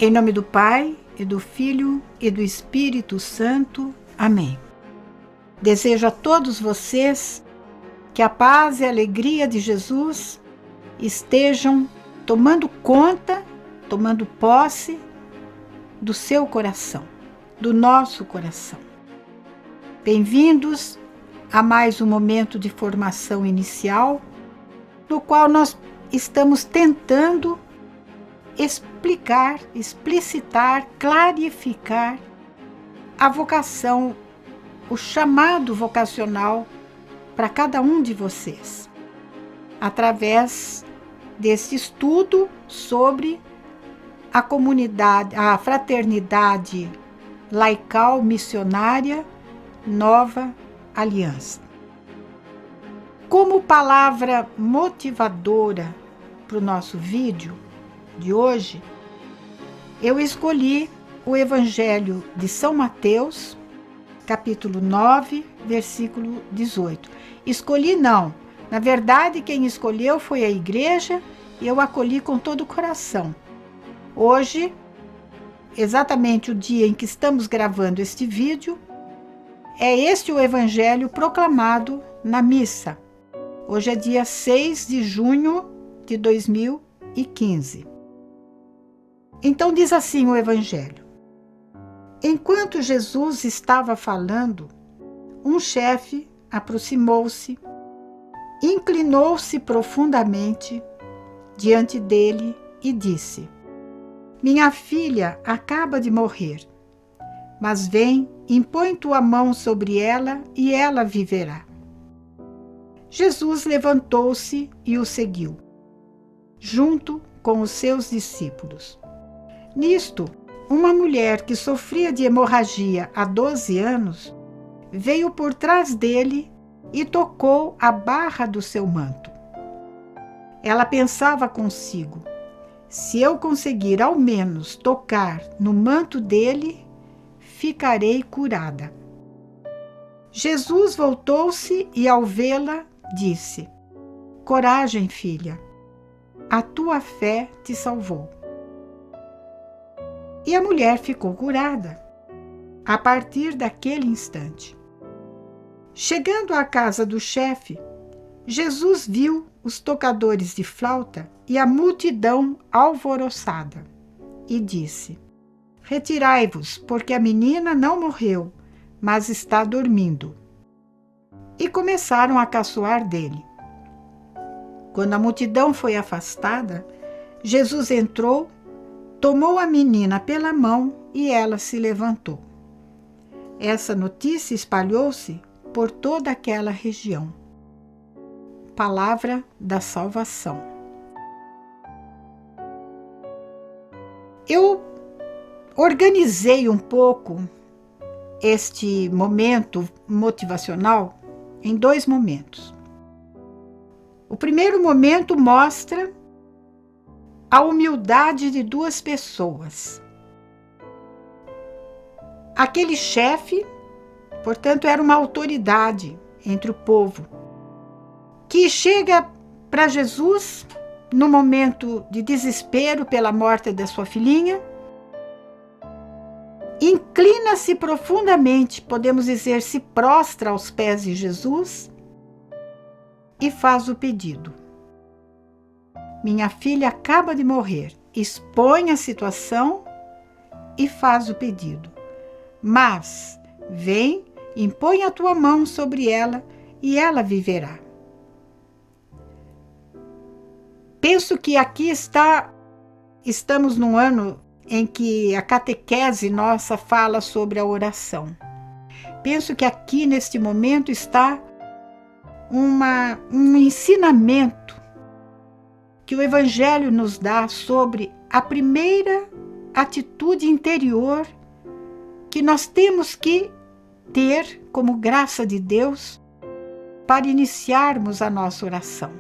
Em nome do Pai, e do Filho, e do Espírito Santo. Amém. Desejo a todos vocês que a paz e a alegria de Jesus estejam tomando conta, tomando posse do seu coração, do nosso coração. Bem-vindos a mais um momento de formação inicial, no qual nós estamos tentando explicar, explicitar, clarificar a vocação, o chamado vocacional para cada um de vocês, através desse estudo sobre a comunidade, a fraternidade laical missionária Nova Aliança. Como palavra motivadora para o nosso vídeo de hoje, eu escolhi o Evangelho de São Mateus, capítulo 9, versículo 18. Escolhi não, na verdade quem escolheu foi a igreja e eu acolhi com todo o coração. Hoje, exatamente o dia em que estamos gravando este vídeo, é este o Evangelho proclamado na missa. Hoje é dia 6 de junho de 2015. Então diz assim o Evangelho: enquanto Jesus estava falando, um chefe aproximou-se, inclinou-se profundamente diante dele e disse: minha filha acaba de morrer, mas vem, impõe tua mão sobre ela e ela viverá. Jesus levantou-se e o seguiu, junto com os seus discípulos. Nisto, uma mulher que sofria de hemorragia há 12 anos veio por trás dele e tocou a barra do seu manto. Ela pensava consigo: se eu conseguir ao menos tocar no manto dele, ficarei curada. Jesus voltou-se e, ao vê-la, disse: coragem, filha, a tua fé te salvou. E a mulher ficou curada a partir daquele instante. Chegando à casa do chefe, Jesus viu os tocadores de flauta e a multidão alvoroçada e disse: retirai-vos, porque a menina não morreu, mas está dormindo. E começaram a caçoar dele. Quando a multidão foi afastada, Jesus entrou, tomou a menina pela mão e ela se levantou. Essa notícia espalhou-se por toda aquela região. Palavra da salvação. Eu organizei um pouco este momento motivacional em 2 momentos. O primeiro momento mostra a humildade de 2 pessoas. Aquele chefe, portanto, era uma autoridade entre o povo, que chega para Jesus no momento de desespero pela morte da sua filhinha, inclina-se profundamente, podemos dizer, se prostra aos pés de Jesus e faz o pedido: minha filha acaba de morrer. Expõe a situação e faz o pedido: mas vem, impõe a tua mão sobre ela e ela viverá. Penso que aqui estamos num ano em que a catequese nossa fala sobre a oração. Penso que aqui neste momento está um ensinamento que o Evangelho nos dá sobre a primeira atitude interior que nós temos que ter como graça de Deus para iniciarmos a nossa oração,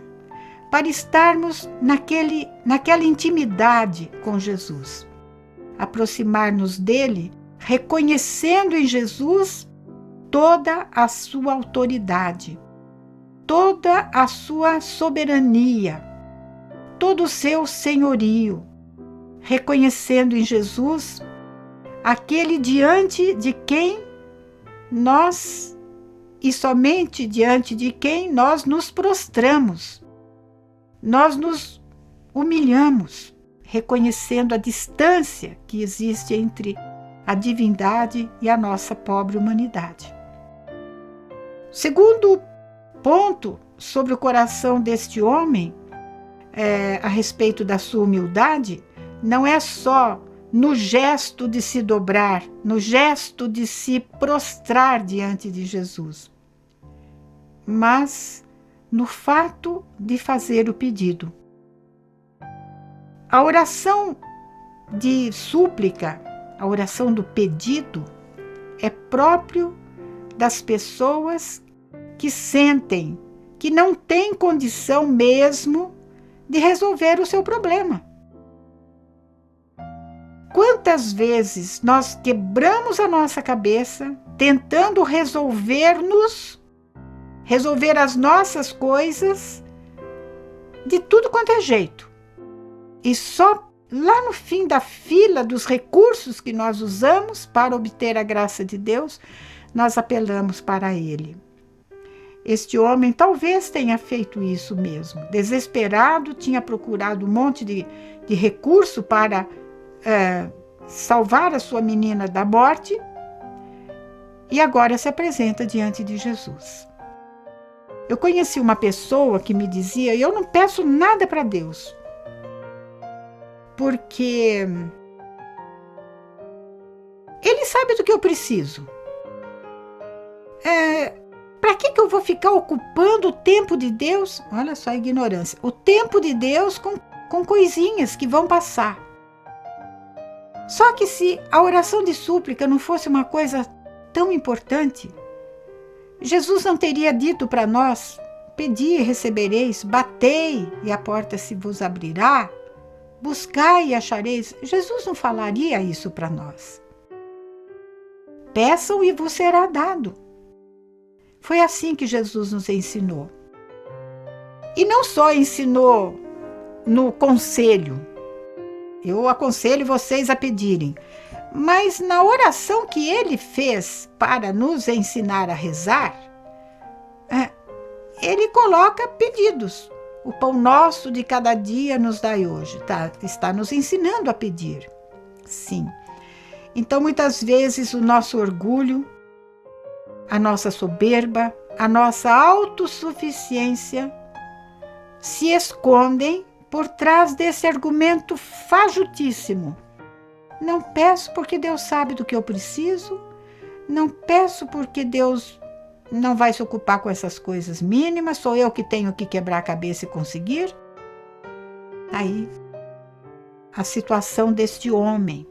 para estarmos naquela intimidade com Jesus, aproximar-nos dele, reconhecendo em Jesus toda a sua autoridade, toda a sua soberania, todo o seu senhorio, reconhecendo em Jesus aquele diante de quem nós, e somente diante de quem nós nos prostramos, nós nos humilhamos, reconhecendo a distância que existe entre a divindade e a nossa pobre humanidade. Segundo ponto sobre o coração deste homem, a respeito da sua humildade, não é só no gesto de se dobrar, no gesto de se prostrar diante de Jesus, mas no fato de fazer o pedido. A oração de súplica, a oração do pedido, é próprio das pessoas que sentem que não têm condição mesmo de resolver o seu problema. Quantas vezes nós quebramos a nossa cabeça tentando resolver as nossas coisas de tudo quanto é jeito. E só lá no fim da fila dos recursos que nós usamos para obter a graça de Deus, nós apelamos para Ele. Este homem talvez tenha feito isso mesmo. Desesperado, tinha procurado um monte de recurso para salvar a sua menina da morte, e agora se apresenta diante de Jesus. Eu conheci uma pessoa que me dizia: eu não peço nada para Deus, porque Ele sabe do que eu preciso. Para que eu vou ficar ocupando o tempo de Deus? Olha só a ignorância. O tempo de Deus com coisinhas que vão passar. Só que se a oração de súplica não fosse uma coisa tão importante, Jesus não teria dito para nós: pedi e recebereis, batei e a porta se vos abrirá, buscai e achareis. Jesus não falaria isso para nós. Peçam e vos será dado. Foi assim que Jesus nos ensinou. E não só ensinou no conselho, eu aconselho vocês a pedirem, mas na oração que ele fez para nos ensinar a rezar, ele coloca pedidos. O pão nosso de cada dia nos dai hoje. Está nos ensinando a pedir. Sim. Então, muitas vezes, o nosso orgulho, a nossa soberba, a nossa autossuficiência se escondem por trás desse argumento fajutíssimo. Não peço porque Deus sabe do que eu preciso, não peço porque Deus não vai se ocupar com essas coisas mínimas, sou eu que tenho que quebrar a cabeça e conseguir. Aí, a situação deste homem.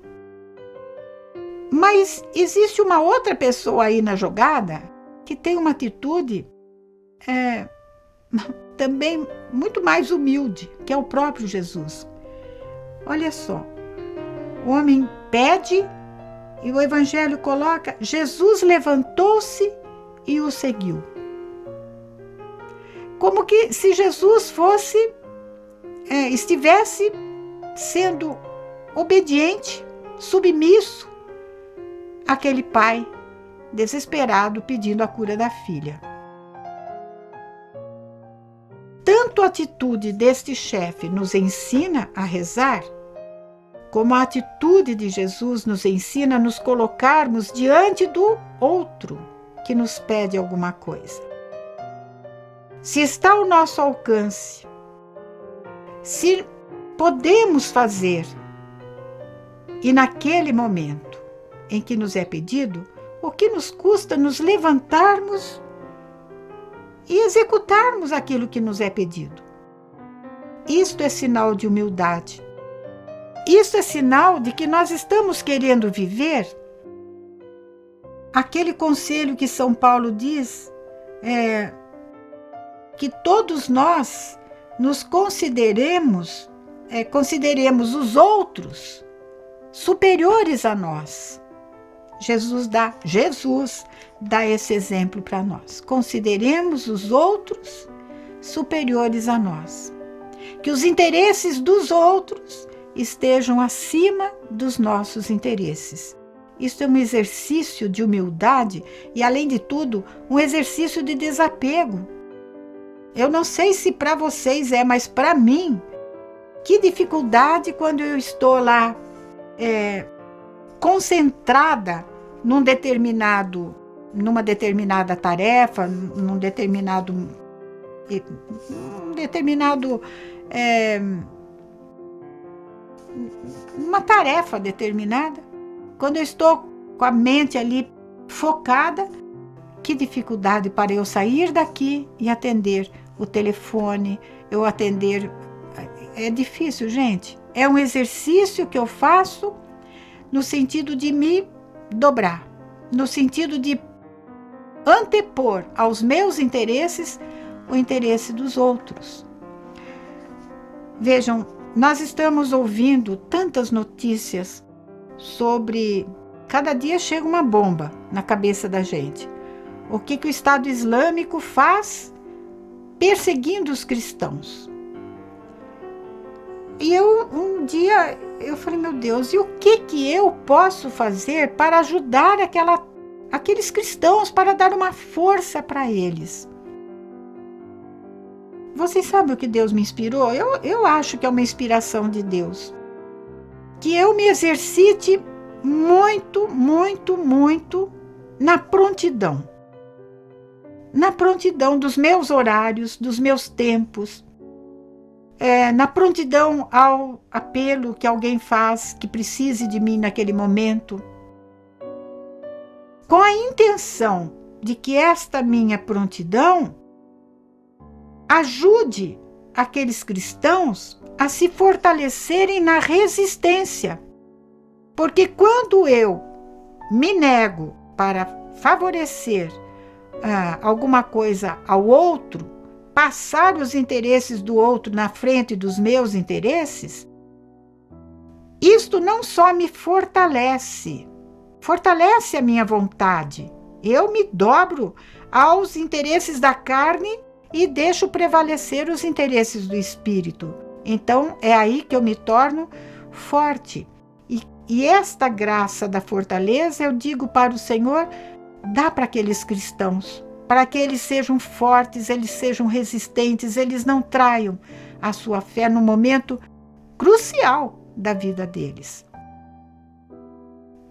Mas existe uma outra pessoa aí na jogada que tem uma atitude também muito mais humilde, que é o próprio Jesus. Olha só, o homem pede e o Evangelho coloca: Jesus levantou-se e o seguiu. Como que se Jesus estivesse sendo obediente, submisso àquele pai desesperado pedindo a cura da filha. Tanto a atitude deste chefe nos ensina a rezar, como a atitude de Jesus nos ensina a nos colocarmos diante do outro que nos pede alguma coisa. Se está ao nosso alcance, se podemos fazer, e naquele momento em que nos é pedido, o que nos custa nos levantarmos e executarmos aquilo que nos é pedido? Isto é sinal de humildade. Isto é sinal de que nós estamos querendo viver aquele conselho que São Paulo diz, que todos nós nos consideremos os outros superiores a nós. Jesus dá esse exemplo para nós. Consideremos os outros superiores a nós. Que os interesses dos outros estejam acima dos nossos interesses. Isso é um exercício de humildade e, além de tudo, um exercício de desapego. Eu não sei se para vocês mas para mim, que dificuldade quando eu estou lá concentrada numa determinada tarefa, uma tarefa determinada, quando eu estou com a mente ali focada, que dificuldade para eu sair daqui e atender o telefone, eu atender. É difícil, gente. É um exercício que eu faço no sentido de me dobrar, no sentido de antepor aos meus interesses o interesse dos outros. Vejam, nós estamos ouvindo tantas notícias sobre... Cada dia chega uma bomba na cabeça da gente. O que o Estado Islâmico faz perseguindo os cristãos. E um dia eu falei, meu Deus, e o que eu posso fazer para ajudar aqueles cristãos, para dar uma força para eles? Vocês sabem o que Deus me inspirou? Eu acho que é uma inspiração de Deus. Que eu me exercite muito, muito, muito na prontidão. Na prontidão dos meus horários, dos meus tempos. Na prontidão ao apelo que alguém faz, que precise de mim naquele momento. Com a intenção de que esta minha prontidão ajude aqueles cristãos a se fortalecerem na resistência. Porque quando eu me nego para favorecer alguma coisa ao outro, passar os interesses do outro na frente dos meus interesses, isto não só me fortalece a minha vontade. Eu me dobro aos interesses da carne e deixo prevalecer os interesses do espírito. Então, é aí que eu me torno forte. E esta graça da fortaleza, eu digo para o Senhor, dá para aqueles cristãos, para que eles sejam fortes, eles sejam resistentes, eles não traiam a sua fé no momento crucial da vida deles.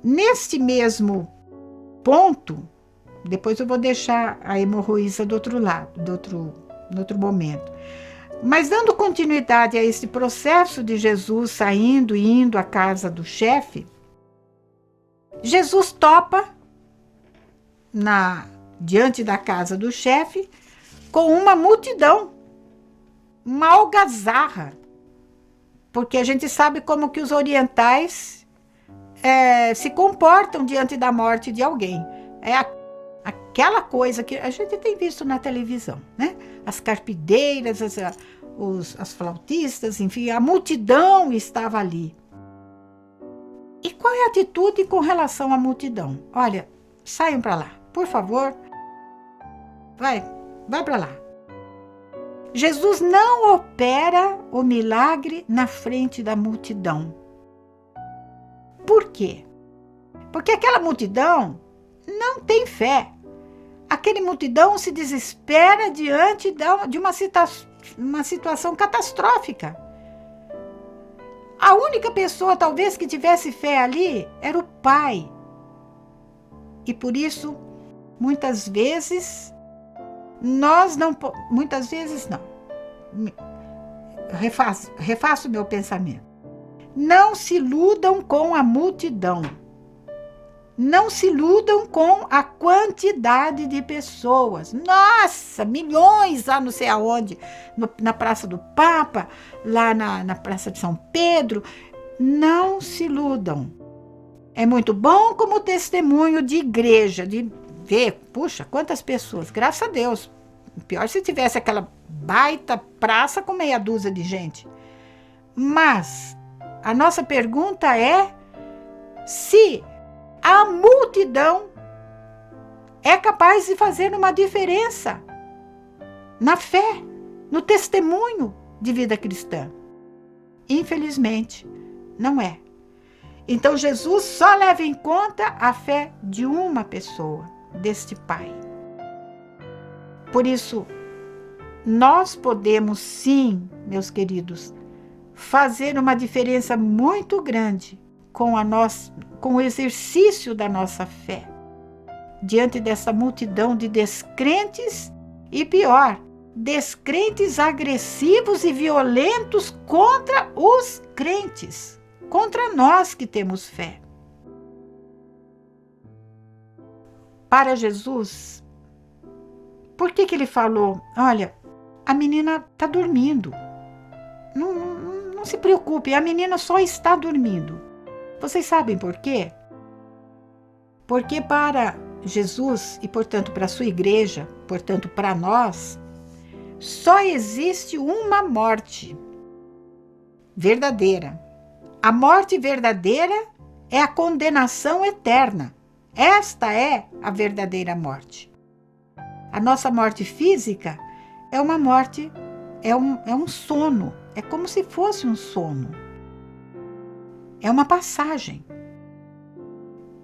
Neste mesmo ponto, depois eu vou deixar a hemorroísa do outro lado, no outro momento. Mas dando continuidade a esse processo de Jesus saindo e indo à casa do chefe, Jesus topa diante da casa do chefe com uma multidão, uma algazarra, porque a gente sabe como que os orientais se comportam diante da morte de alguém. É aquela coisa que a gente tem visto na televisão, né? As carpideiras, as flautistas, enfim, a multidão estava ali. E qual é a atitude com relação à multidão? Olha, saiam para lá, por favor. Vai para lá. Jesus não opera o milagre na frente da multidão. Por quê? Porque aquela multidão não tem fé. Aquela multidão se desespera diante de uma situação catastrófica. A única pessoa, talvez, que tivesse fé ali era o Pai. E por isso, muitas vezes não. Refaço o meu pensamento. Não se iludam com a multidão. Não se iludam com a quantidade de pessoas. Nossa, milhões lá não sei aonde, na Praça do Papa, lá na Praça de São Pedro. Não se iludam. É muito bom como testemunho de igreja, de ver, puxa, quantas pessoas, graças a Deus. Pior se tivesse aquela baita praça com meia dúzia de gente. Mas a nossa pergunta é se a multidão é capaz de fazer uma diferença na fé, no testemunho de vida cristã. Infelizmente, Não é. Então Jesus só leva em conta a fé de uma pessoa, deste pai. Por isso, nós podemos sim, meus queridos, fazer uma diferença muito grande com o exercício da nossa fé, diante dessa multidão de descrentes e, pior, descrentes agressivos e violentos contra os crentes, contra nós que temos fé. Para Jesus, por que ele falou, olha, a menina está dormindo, não se preocupe, a menina só está dormindo. Vocês sabem por quê? Porque para Jesus e, portanto, para a sua igreja, portanto, para nós, só existe uma morte verdadeira. A morte verdadeira é a condenação eterna. Esta é a verdadeira morte. A nossa morte física é uma morte, é um sono, é como se fosse um sono. É uma passagem.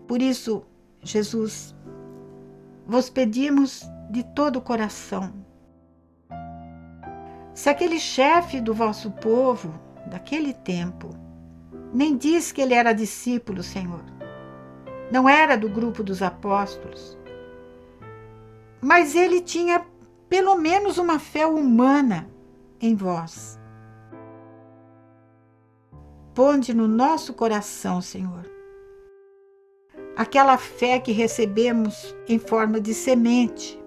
Por isso, Jesus, vos pedimos de todo o coração. Se aquele chefe do vosso povo, daquele tempo, nem diz que ele era discípulo, Senhor, não era do grupo dos apóstolos, mas ele tinha pelo menos uma fé humana em vós. Ponde no nosso coração, Senhor, aquela fé que recebemos em forma de semente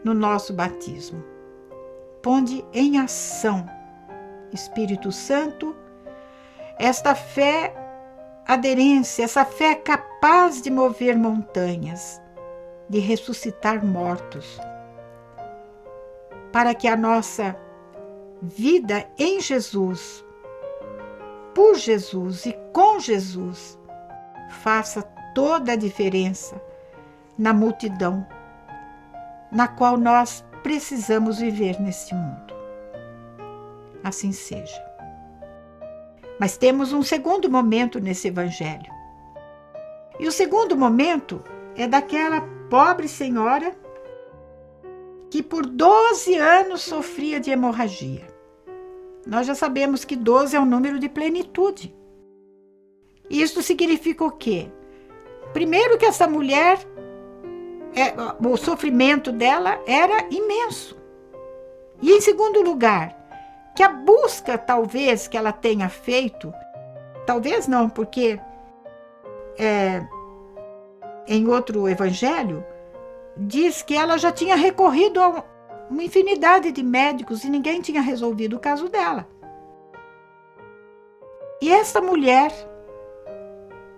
no nosso batismo. Ponde em ação, Espírito Santo, esta fé aderência, essa fé capaz de mover montanhas, de ressuscitar mortos, para que a nossa vida em Jesus, por Jesus e com Jesus, faça toda a diferença na multidão na qual nós precisamos viver neste mundo. Assim seja. Mas temos um segundo momento nesse evangelho. E o segundo momento é daquela pobre senhora que por 12 anos sofria de hemorragia. Nós já sabemos que 12 é um número de plenitude. Isso significa o quê? Primeiro que essa mulher, o sofrimento dela era imenso. E em segundo lugar, que a busca talvez que ela tenha feito, talvez não, porque em outro evangelho, diz que ela já tinha recorrido a uma infinidade de médicos e ninguém tinha resolvido o caso dela. E essa mulher,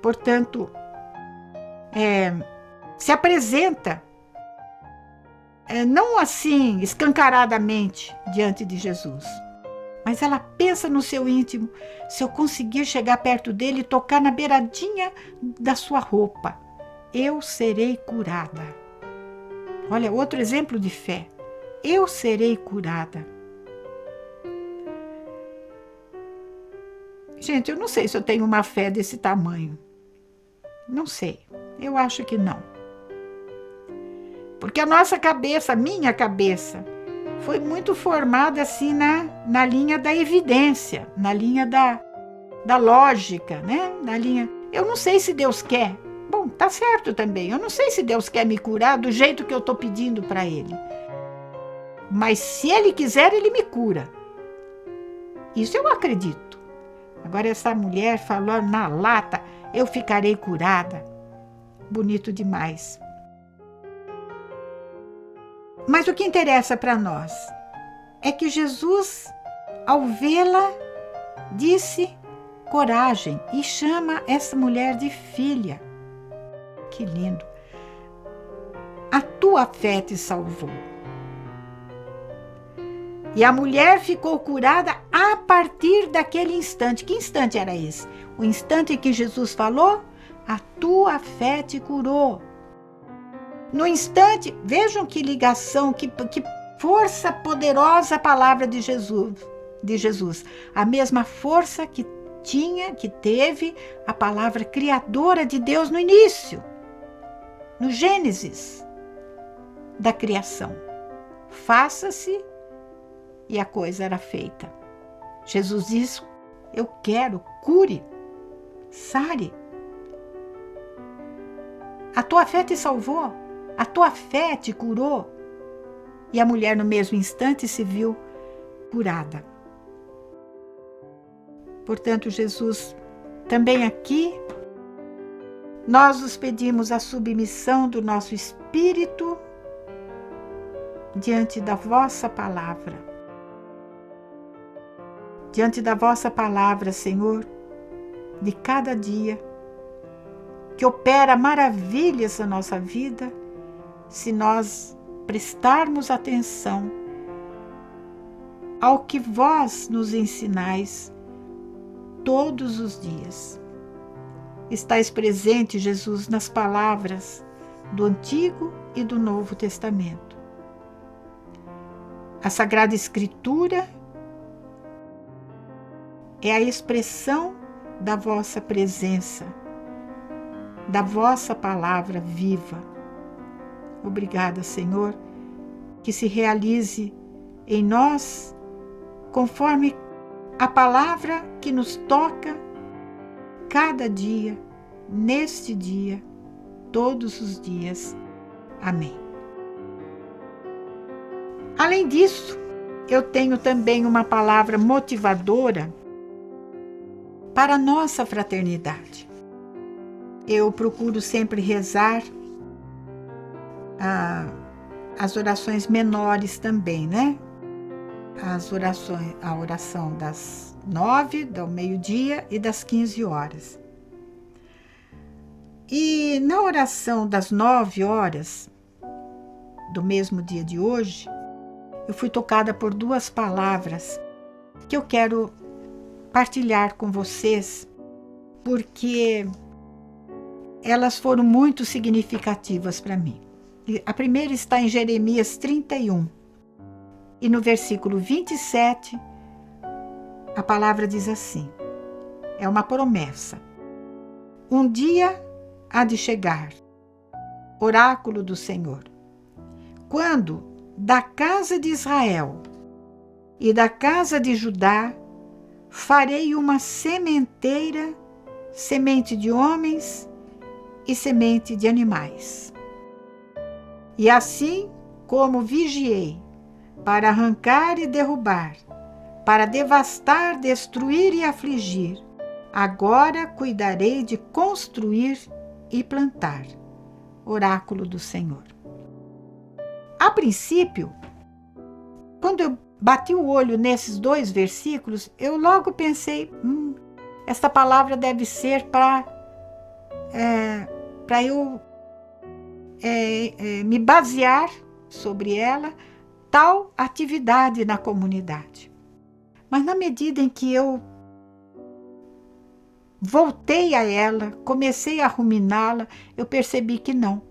portanto, se apresenta, não assim escancaradamente diante de Jesus, mas ela pensa no seu íntimo, se eu conseguir chegar perto dele e tocar na beiradinha da sua roupa, eu serei curada. Olha, outro exemplo de fé. Eu serei curada. Gente, eu não sei se eu tenho uma fé desse tamanho. Não sei. Eu acho que não. Porque a nossa cabeça, a minha cabeça, foi muito formada assim na linha da evidência, na linha da lógica, né? Na linha, eu não sei se Deus quer. Bom, tá certo também. Eu não sei se Deus quer me curar do jeito que eu estou pedindo para Ele. Mas se Ele quiser, Ele me cura. Isso eu acredito. Agora essa mulher falou na lata, eu ficarei curada. Bonito demais. Mas o que interessa para nós é que Jesus, ao vê-la, disse coragem e chama essa mulher de filha. Que lindo! A tua fé te salvou. E a mulher ficou curada a partir daquele instante. Que instante era esse? O instante em que Jesus falou, a tua fé te curou. No instante, vejam que ligação, que força poderosa a palavra de Jesus. A mesma força que que teve a palavra criadora de Deus no início, no Gênesis da criação. Faça-se, e a coisa era feita. Jesus disse: eu quero, cure, sare. A tua fé te salvou, a tua fé te curou. E a mulher no mesmo instante se viu curada. Portanto, Jesus, também aqui, nós nos pedimos a submissão do nosso espírito diante da vossa palavra. Diante da vossa palavra, Senhor, de cada dia, que opera maravilhas na nossa vida, se nós prestarmos atenção ao que vós nos ensinais todos os dias. Estais presente, Jesus, nas palavras do Antigo e do Novo Testamento. A Sagrada Escritura é a expressão da vossa presença, da vossa palavra viva. Obrigada, Senhor, que se realize em nós conforme a palavra que nos toca cada dia, neste dia, todos os dias. Amém. Além disso, eu tenho também uma palavra motivadora para a nossa fraternidade. Eu procuro sempre rezar as orações menores também, né? A oração das 9, do meio-dia e das 15 horas. E na oração das 9 horas, do mesmo dia de hoje, eu fui tocada por 2 palavras que eu quero partilhar com vocês, porque elas foram muito significativas para mim. A primeira está em Jeremias 31. E no versículo 27, a palavra diz assim, é uma promessa. Um dia há de chegar, oráculo do Senhor, quando da casa de Israel e da casa de Judá farei uma sementeira, semente de homens e semente de animais. E assim como vigiei para arrancar e derrubar, para devastar, destruir e afligir, agora cuidarei de construir e plantar. Oráculo do Senhor. A princípio, quando eu bati o olho nesses 2 versículos, eu logo pensei, esta palavra deve ser para eu me basear sobre ela, tal atividade na comunidade. Mas na medida em que eu voltei a ela, comecei a ruminá-la, eu percebi que não.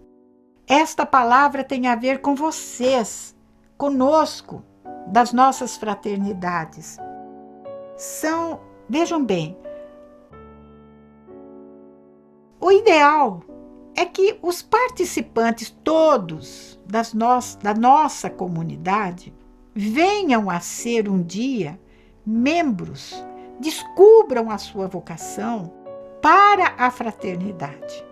Esta palavra tem a ver com vocês, conosco, das nossas fraternidades. Vejam bem, o ideal é que os participantes todos da nossa comunidade venham a ser um dia membros, descubram a sua vocação para a fraternidade.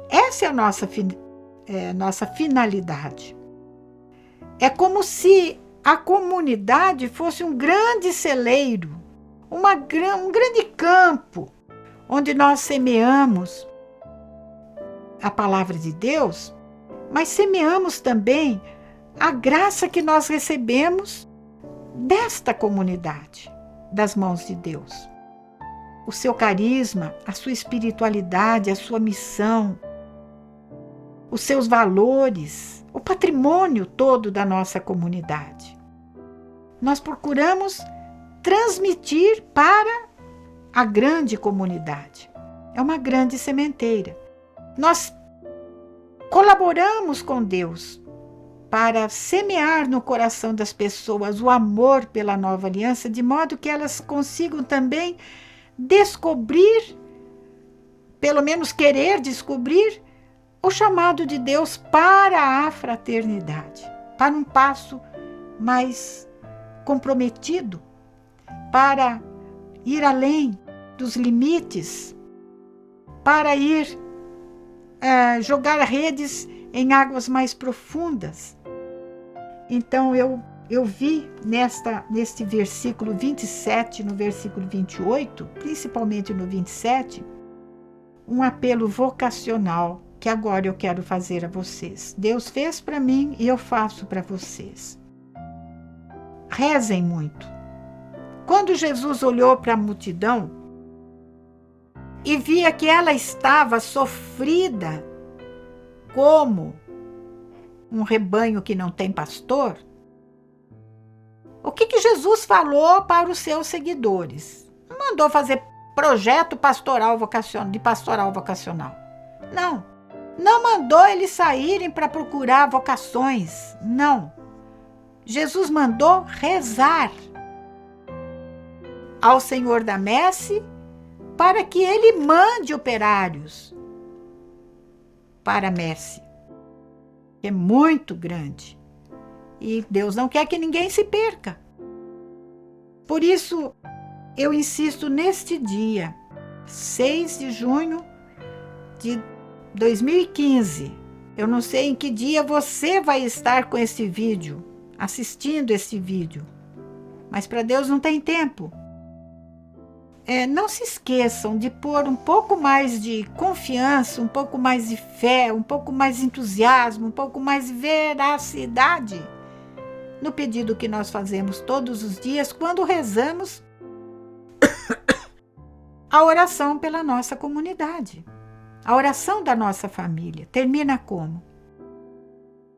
Essa é a nossa finalidade. É como se a comunidade fosse um grande celeiro, um grande campo, onde nós semeamos a palavra de Deus, mas semeamos também a graça que nós recebemos desta comunidade, das mãos de Deus. O seu carisma, a sua espiritualidade, a sua missão, os seus valores, o patrimônio todo da nossa comunidade. Nós procuramos transmitir para a grande comunidade. É uma grande sementeira. Nós colaboramos com Deus para semear no coração das pessoas o amor pela nova aliança, de modo que elas consigam também descobrir, pelo menos querer descobrir, o chamado de Deus para a fraternidade, para um passo mais comprometido, para ir além dos limites, para ir jogar redes em águas mais profundas. Então eu vi neste versículo 27, no versículo 28, principalmente no 27, um apelo vocacional que agora eu quero fazer a vocês. Deus fez para mim e eu faço para vocês. Rezem muito. Quando Jesus olhou para a multidão e via que ela estava sofrida como um rebanho que não tem pastor, o que Jesus falou para os seus seguidores? Não mandou fazer projeto pastoral vocacional. Não mandou eles saírem para procurar vocações. Não. Jesus mandou rezar ao Senhor da Messe para que ele mande operários para a messe, que é muito grande. E Deus não quer que ninguém se perca. Por isso, eu insisto neste dia, 6 de junho de 2015. Eu não sei em que dia você vai estar com esse vídeo, assistindo esse vídeo, mas para Deus não tem tempo. Não se esqueçam de pôr um pouco mais de confiança, um pouco mais de fé, um pouco mais de entusiasmo, um pouco mais de veracidade no pedido que nós fazemos todos os dias quando rezamos a oração pela nossa comunidade. A oração da nossa família termina como?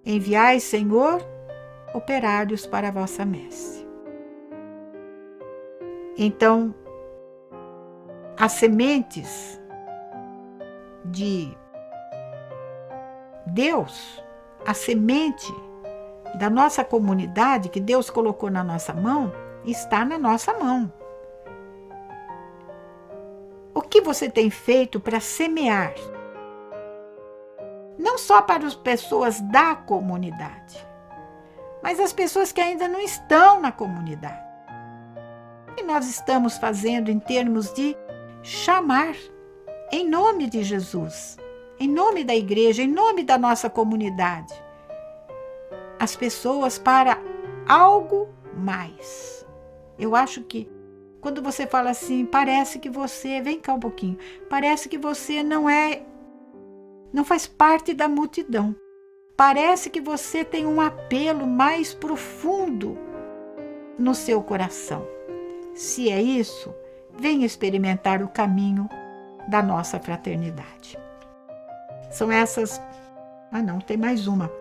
Enviai, Senhor, operários para a vossa messe. Então, as sementes de Deus, a semente da nossa comunidade que Deus colocou na nossa mão, está na nossa mão. O que você tem feito para semear? Não só para as pessoas da comunidade, mas as pessoas que ainda não estão na comunidade. O que nós estamos fazendo em termos de chamar, em nome de Jesus, em nome da igreja, em nome da nossa comunidade, as pessoas para algo mais. Eu acho que quando você fala assim, parece que você, vem cá um pouquinho, parece que você não faz parte da multidão. Parece que você tem um apelo mais profundo no seu coração. Se é isso, venha experimentar o caminho da nossa fraternidade. São essas... não, tem mais uma.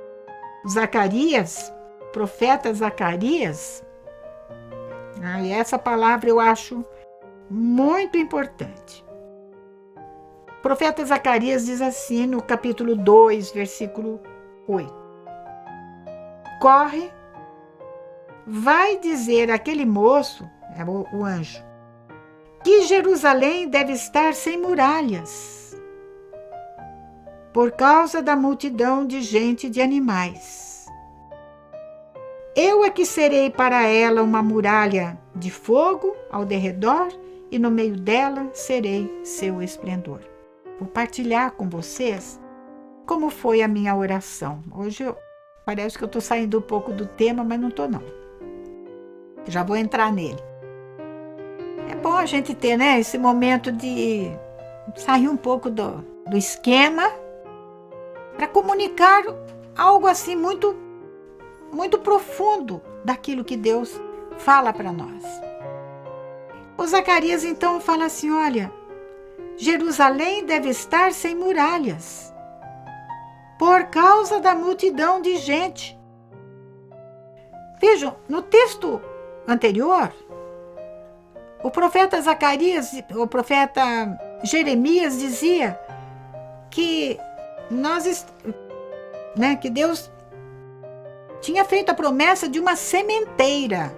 Zacarias, profeta Zacarias, e essa palavra eu acho muito importante. O profeta Zacarias diz assim no capítulo 2, versículo 8. Corre, vai dizer àquele moço, o anjo, que Jerusalém deve estar sem muralhas, por causa da multidão de gente e de animais. Eu é que serei para ela uma muralha de fogo ao derredor, e no meio dela serei seu esplendor. Vou partilhar com vocês como foi a minha oração. Hoje parece que eu estou saindo um pouco do tema, mas não estou não. Já vou entrar nele. É bom a gente ter, esse momento de sair um pouco do esquema para comunicar algo assim muito, muito profundo daquilo que Deus fala para nós. O Zacarias então fala assim, olha, Jerusalém deve estar sem muralhas, por causa da multidão de gente. Vejam, no texto anterior, o profeta Jeremias dizia que que Deus tinha feito a promessa de uma sementeira.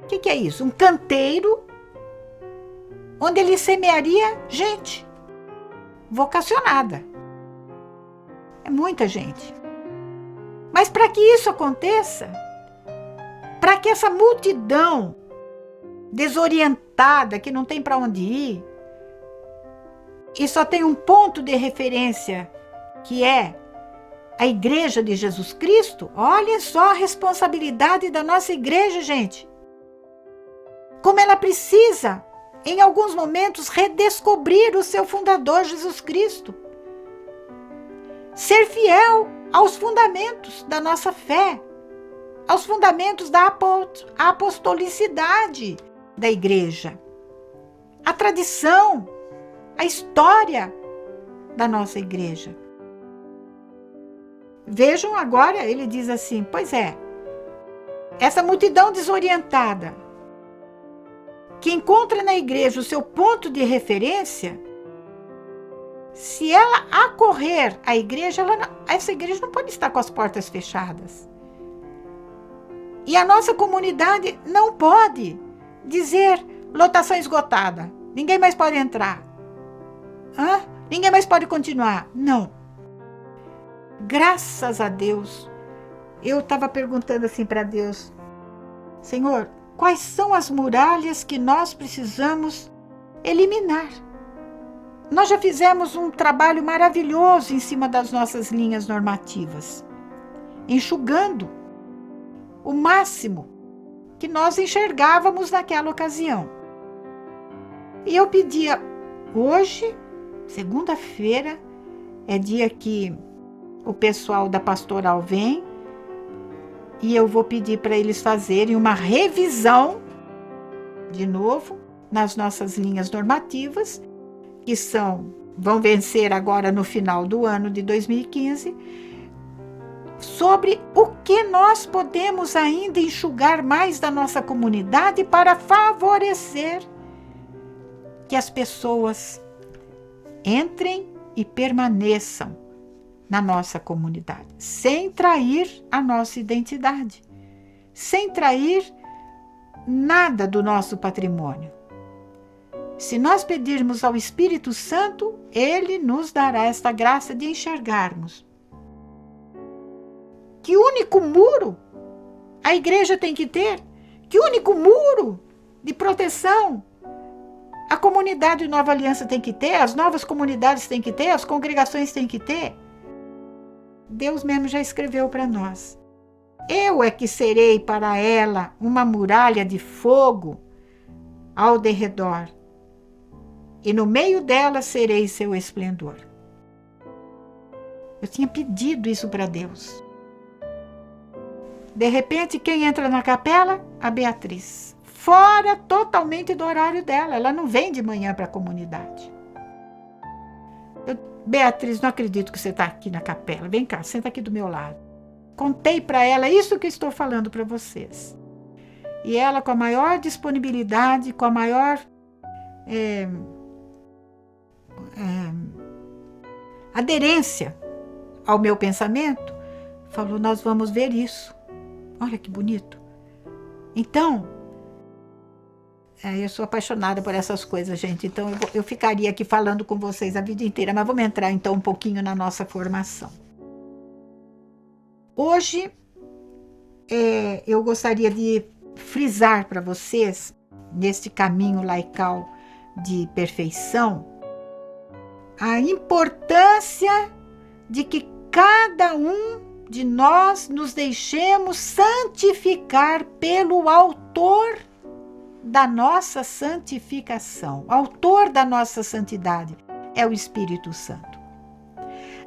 O que é isso? Um canteiro onde ele semearia gente vocacionada. É muita gente. Mas para que isso aconteça, para que essa multidão desorientada, que não tem para onde ir, e só tem um ponto de referência, que é a Igreja de Jesus Cristo, olhem só a responsabilidade da nossa igreja, gente. Como ela precisa, em alguns momentos, redescobrir o seu fundador, Jesus Cristo. Ser fiel aos fundamentos da nossa fé, aos fundamentos da apostolicidade da igreja, a tradição, a história da nossa igreja. Vejam agora, ele diz assim, pois é, essa multidão desorientada, que encontra na igreja o seu ponto de referência, se ela acorrer à igreja, essa igreja não pode estar com as portas fechadas. E a nossa comunidade não pode dizer lotação esgotada, ninguém mais pode entrar. Ninguém mais pode continuar. Não. Graças a Deus, eu estava perguntando assim para Deus, Senhor, quais são as muralhas que nós precisamos eliminar? Nós já fizemos um trabalho maravilhoso em cima das nossas linhas normativas, enxugando o máximo que nós enxergávamos naquela ocasião. E eu pedia, hoje, segunda-feira, é dia que o pessoal da pastoral vem, e eu vou pedir para eles fazerem uma revisão, de novo, nas nossas linhas normativas, que vão vencer agora no final do ano de 2015, sobre o que nós podemos ainda enxugar mais da nossa comunidade para favorecer que as pessoas entrem e permaneçam na nossa comunidade, sem trair a nossa identidade, sem trair nada do nosso patrimônio. Se nós pedirmos ao Espírito Santo, Ele nos dará esta graça de enxergarmos. Que único muro a igreja tem que ter? Que único muro de proteção a comunidade Nova Aliança tem que ter? As novas comunidades têm que ter? As congregações têm que ter? Deus mesmo já escreveu para nós. Eu é que serei para ela uma muralha de fogo ao derredor, e no meio dela serei seu esplendor. Eu tinha pedido isso para Deus. De repente, quem entra na capela? A Beatriz. Fora totalmente do horário dela. Ela não vem de manhã para a comunidade. Beatriz, não acredito que você está aqui na capela. Vem cá, senta aqui do meu lado. Contei para ela isso que estou falando para vocês. E ela, com a maior disponibilidade, com a maior aderência ao meu pensamento, falou, nós vamos ver isso. Olha que bonito. Então, eu sou apaixonada por essas coisas, gente. Então, eu ficaria aqui falando com vocês a vida inteira. Mas vamos entrar, então, um pouquinho na nossa formação. Hoje, eu gostaria de frisar para vocês, neste caminho laical de perfeição, a importância de que cada um de nós nos deixemos santificar pelo autor da nossa santificação. O autor da nossa santidade é o Espírito Santo.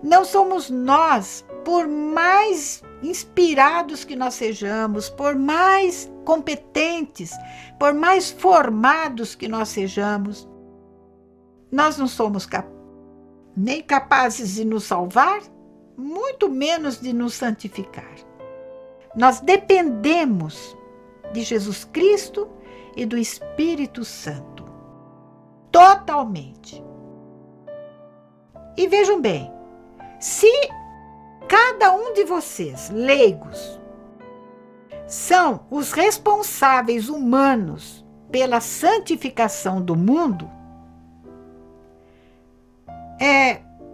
Não somos nós, por mais inspirados que nós sejamos, por mais competentes, por mais formados que nós sejamos, nós não somos nem capazes de nos salvar, muito menos de nos santificar. Nós dependemos de Jesus Cristo e do Espírito Santo, totalmente. E vejam bem, Se cada um de vocês, leigos, são os responsáveis humanos pela santificação do mundo,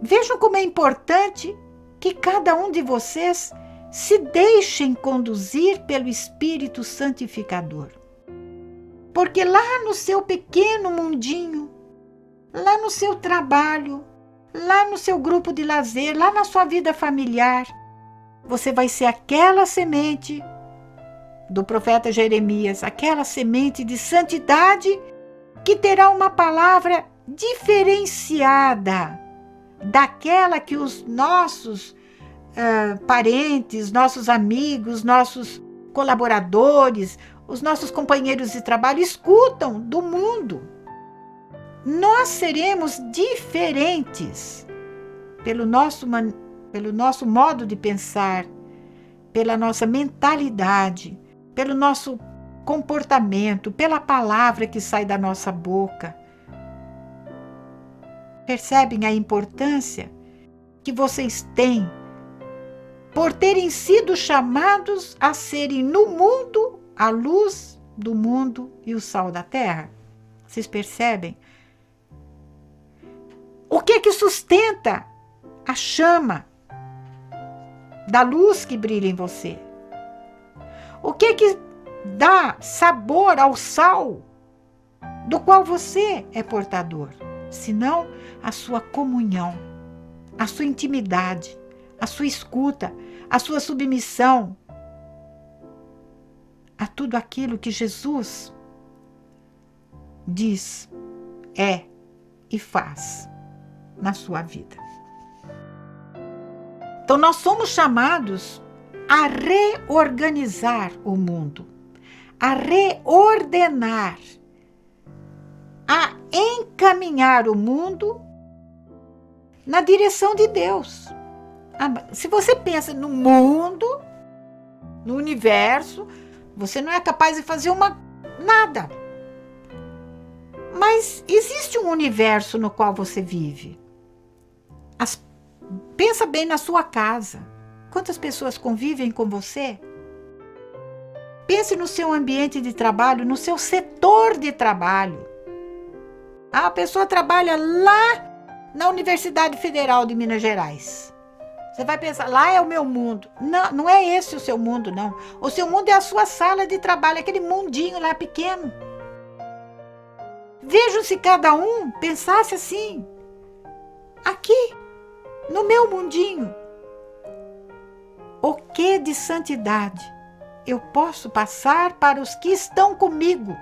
vejam como é importante que cada um de vocês se deixem conduzir pelo Espírito Santificador. Porque lá no seu pequeno mundinho, lá no seu trabalho, lá no seu grupo de lazer, lá na sua vida familiar, você vai ser aquela semente do profeta Jeremias, aquela semente de santidade que terá uma palavra diferenciada daquela que os nossos parentes, nossos amigos, nossos colaboradores, os nossos companheiros de trabalho escutam do mundo. Nós seremos diferentes pelo nosso modo de pensar, pela nossa mentalidade, pelo nosso comportamento, pela palavra que sai da nossa boca. Percebem a importância que vocês têm por terem sido chamados a serem no mundo a luz do mundo e o sal da terra? Vocês percebem? O que é que sustenta a chama da luz que brilha em você? O que é que dá sabor ao sal do qual você é portador? Senão a sua comunhão, a sua intimidade, a sua escuta, a sua submissão a tudo aquilo que Jesus diz, é e faz na sua vida. Então nós somos chamados a reorganizar o mundo, a reordenar, a encaminhar o mundo na direção de Deus. Se você pensa no mundo, no universo, você não é capaz de fazer nada. Mas existe um universo no qual você vive. Pensa bem na sua casa. Quantas pessoas convivem com você? Pense no seu ambiente de trabalho, no seu setor de trabalho. A pessoa trabalha lá na Universidade Federal de Minas Gerais. Você vai pensar, lá é o meu mundo. Não, não é esse o seu mundo, não. O seu mundo é a sua sala de trabalho, aquele mundinho lá pequeno. Vejam se cada um pensasse assim. Aqui, no meu mundinho, o que de santidade eu posso passar para os que estão comigo?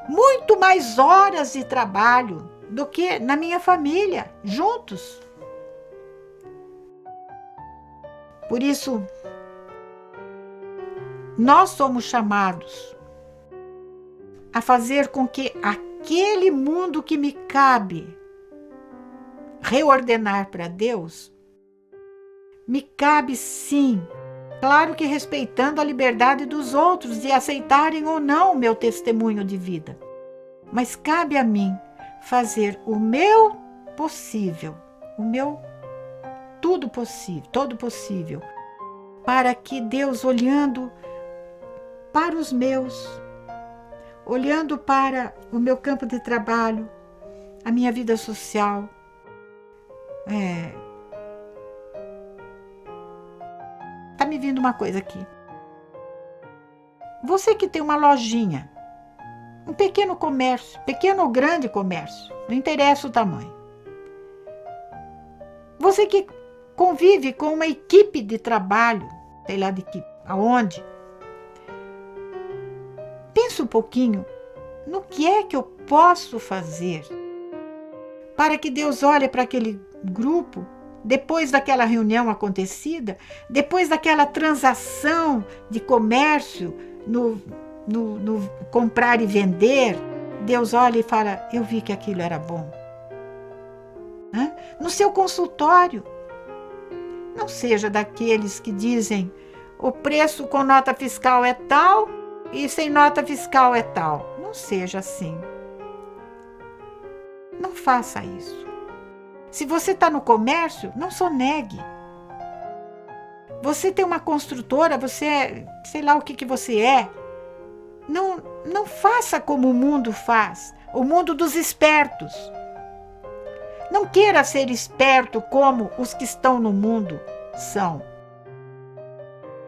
Muito mais horas de trabalho do que na minha família, juntos. Por isso, nós somos chamados a fazer com que aquele mundo que me cabe reordenar para Deus, me cabe sim, claro que respeitando a liberdade dos outros de aceitarem ou não o meu testemunho de vida. Mas cabe a mim fazer o meu possível, o meu todo possível, para que Deus, olhando para os meus, olhando para o meu campo de trabalho, a minha vida social, tá me vindo uma coisa aqui. Você que tem uma lojinha, um pequeno comércio, pequeno ou grande comércio, não interessa o tamanho. Você que convive com uma equipe de trabalho, sei lá de equipe, aonde? Pensa um pouquinho no que é que eu posso fazer para que Deus olhe para aquele grupo, depois daquela reunião acontecida, depois daquela transação de comércio, no comprar e vender, Deus olha e fala, eu vi que aquilo era bom. No seu consultório, não seja daqueles que dizem, o preço com nota fiscal é tal e sem nota fiscal é tal. Não seja assim. Não faça isso. Se você está no comércio, não sonegue. Você tem uma construtora, você sei lá o que você é. Não faça como o mundo faz, o mundo dos espertos. Não queira ser esperto como os que estão no mundo são.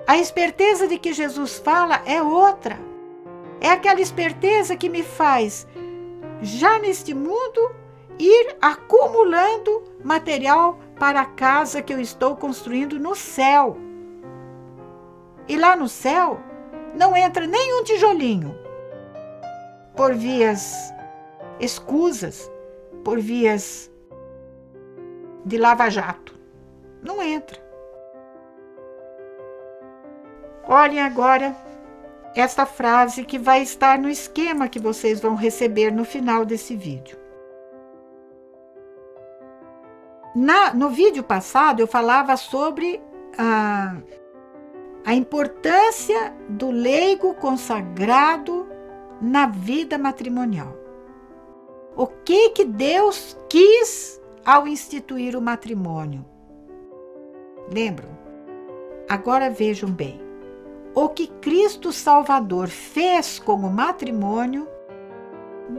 A esperteza de que Jesus fala é outra. É aquela esperteza que me faz, já neste mundo, ir acumulando material para a casa que eu estou construindo no céu. E lá no céu não entra nenhum tijolinho, por vias escusas, por vias de lava-jato. Não entra. Olhem agora esta frase que vai estar no esquema que vocês vão receber no final desse vídeo. No vídeo passado eu falava sobre a importância do leigo consagrado na vida matrimonial. O que Deus quis ao instituir o matrimônio? Lembram? Agora vejam bem. O que Cristo Salvador fez com o matrimônio,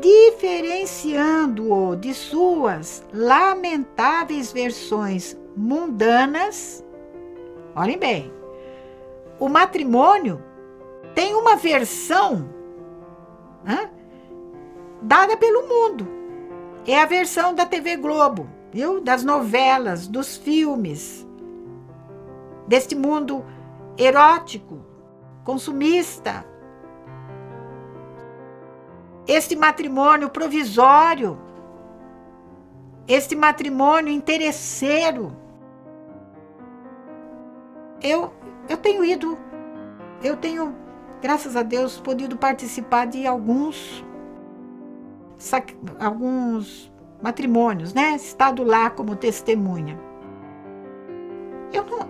diferenciando-o de suas lamentáveis versões mundanas. Olhem bem, o matrimônio tem uma versão dada pelo mundo. É a versão da TV Globo, viu? Das novelas, dos filmes, deste mundo erótico, consumista. Este matrimônio provisório, este matrimônio interesseiro. Eu tenho, graças a Deus, podido participar de alguns matrimônios, né? Estado lá como testemunha.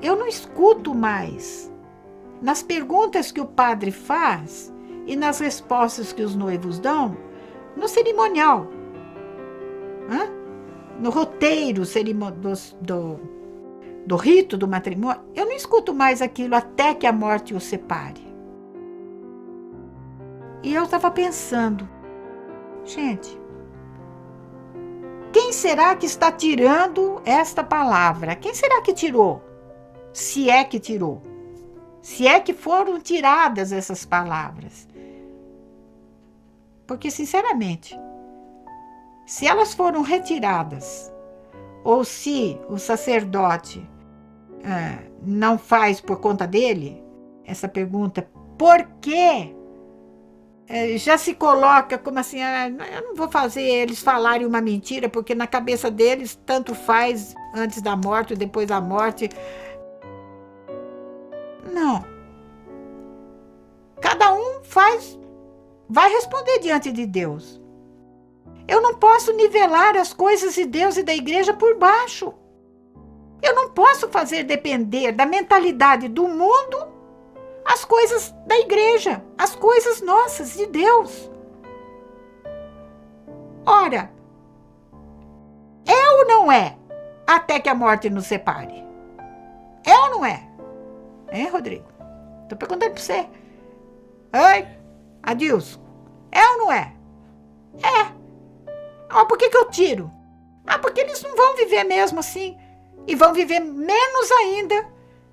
Eu não escuto mais nas perguntas que o padre faz e nas respostas que os noivos dão, no cerimonial, no roteiro do rito do matrimônio. Eu não escuto mais aquilo até que a morte o separe. E eu estava pensando, gente, quem será que está tirando esta palavra? Quem será que tirou? Se é que tirou. Se é que foram tiradas essas palavras. Porque, sinceramente, se elas foram retiradas, ou se o sacerdote não faz por conta dele, essa pergunta, por quê? Já se coloca como assim, eu não vou fazer eles falarem uma mentira, porque na cabeça deles tanto faz antes da morte, depois da morte. Não. Cada um vai responder diante de Deus. Eu não posso nivelar as coisas de Deus e da igreja por baixo. Eu não posso fazer depender da mentalidade do mundo as coisas da igreja, as coisas nossas, de Deus. Ora, é ou não é até que a morte nos separe? É ou não é? Hein, Rodrigo? Estou perguntando para você. Oi, Adilson. É ou não é? É. Por que eu tiro? Porque eles não vão viver mesmo assim. E vão viver menos ainda,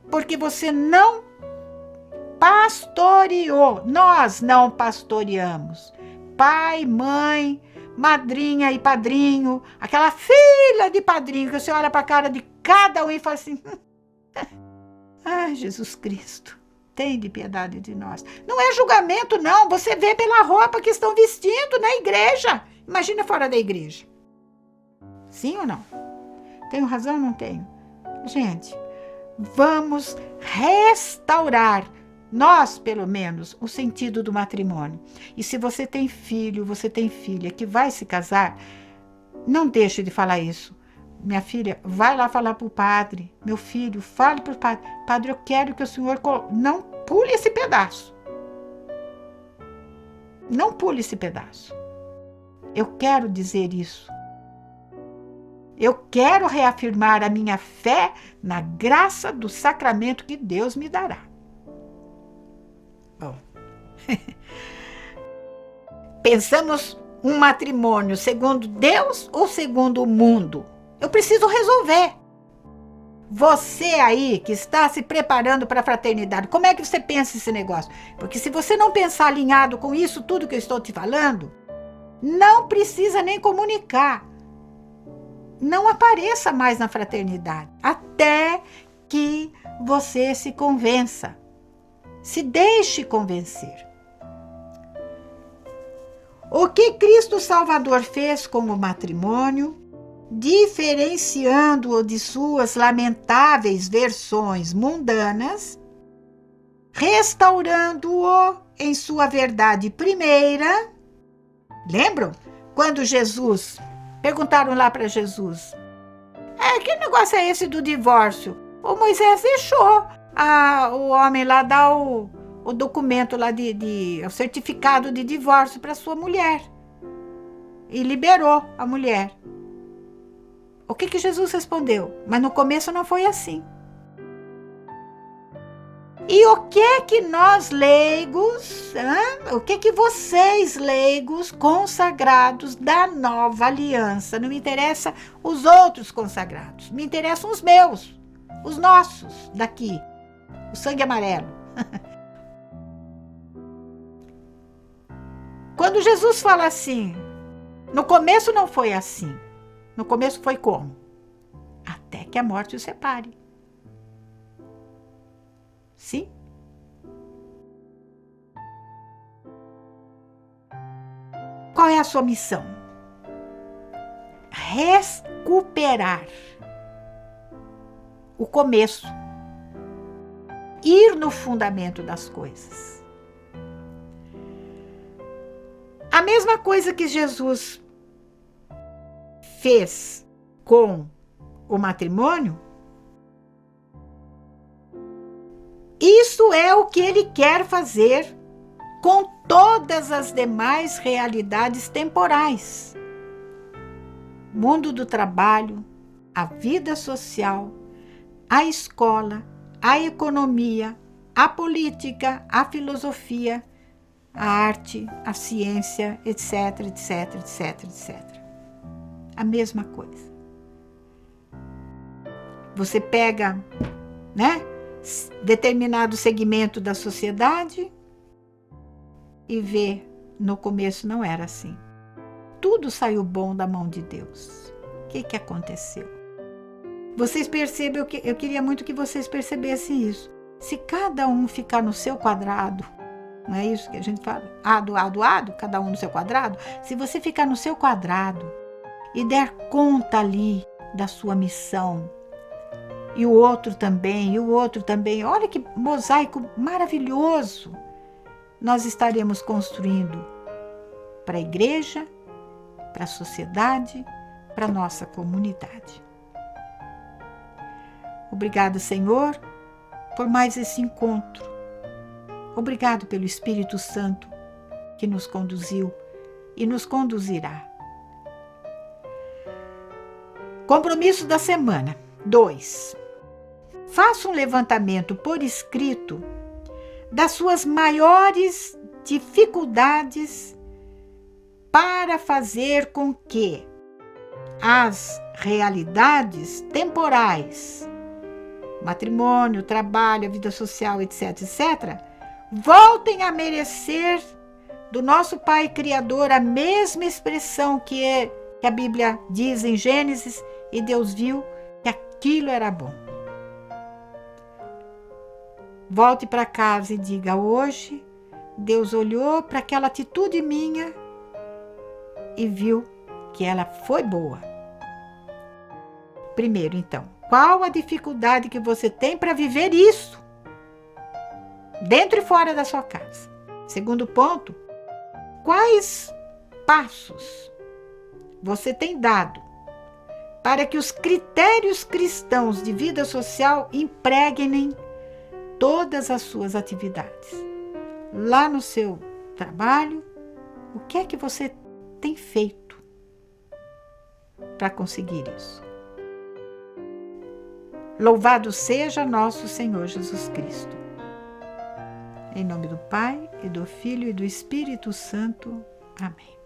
porque você não pastoreou. Nós não pastoreamos. Pai, mãe, madrinha e padrinho, aquela fila de padrinho que você olha para a cara de cada um e fala assim: ai, Jesus Cristo, tem de piedade de nós. Não é julgamento, não. Você vê pela roupa que estão vestindo na igreja. Imagina fora da igreja. Sim ou não? Tenho razão ou não tenho? Gente, vamos restaurar, nós pelo menos, o sentido do matrimônio. E se você tem filho, você tem filha que vai se casar, não deixe de falar isso. Minha filha, vai lá falar para o padre. Meu filho, fale para o padre. Padre, eu quero que o senhor não pule esse pedaço. Não pule esse pedaço. Eu quero dizer isso. Eu quero reafirmar a minha fé na graça do sacramento que Deus me dará. Bom, pensamos um matrimônio segundo Deus ou segundo o mundo? Eu preciso resolver. Você aí que está se preparando para a fraternidade, como é que você pensa esse negócio? Porque se você não pensar alinhado com isso tudo que eu estou te falando, não precisa nem comunicar. Não apareça mais na fraternidade, até que você se convença. Se deixe convencer. O que Cristo Salvador fez com o matrimônio, diferenciando-o de suas lamentáveis versões mundanas, restaurando-o em sua verdade primeira. Lembram? Quando perguntaram lá para Jesus, que negócio é esse do divórcio? O Moisés deixou o homem lá dar o documento lá o certificado de divórcio para sua mulher. E liberou a mulher. O que Jesus respondeu? Mas no começo não foi assim. E o que nós leigos, o que vocês leigos consagrados da nova aliança, não me interessa os outros consagrados, me interessam os meus, os nossos daqui, o sangue amarelo. Quando Jesus fala assim, no começo não foi assim. No começo foi como? Até que a morte os separe. Sim? Qual é a sua missão? Recuperar o começo. Ir no fundamento das coisas. A mesma coisa que Jesus fez com o matrimônio, isso é o que ele quer fazer com todas as demais realidades temporais. Mundo do trabalho, a vida social, a escola, a economia, a política, a filosofia, a arte, a ciência, etc, etc, etc, etc. A mesma coisa. Você pega, determinado segmento da sociedade e vê, no começo não era assim. Tudo saiu bom da mão de Deus. O que aconteceu? Vocês percebem, eu queria muito que vocês percebessem isso. Se cada um ficar no seu quadrado, não é isso que a gente fala? Ado, cada um no seu quadrado. Se você ficar no seu quadrado e der conta ali da sua missão, e o outro também, olha que mosaico maravilhoso nós estaremos construindo para a igreja, para a sociedade, para a nossa comunidade. Obrigado, Senhor, por mais esse encontro. Obrigado pelo Espírito Santo que nos conduziu e nos conduzirá. Compromisso da semana 2. Faça um levantamento por escrito das suas maiores dificuldades para fazer com que as realidades temporais, matrimônio, trabalho, a vida social, etc., etc., voltem a merecer do nosso Pai Criador a mesma expressão que a Bíblia diz em Gênesis, e Deus viu que aquilo era bom. Volte para casa e diga: hoje Deus olhou para aquela atitude minha e viu que ela foi boa. Primeiro, então, qual a dificuldade que você tem para viver isso? Dentro e fora da sua casa. Segundo ponto, quais passos você tem dado para que os critérios cristãos de vida social impregnem todas as suas atividades? Lá no seu trabalho, o que é que você tem feito para conseguir isso? Louvado seja nosso Senhor Jesus Cristo. Em nome do Pai, e do Filho e do Espírito Santo. Amém.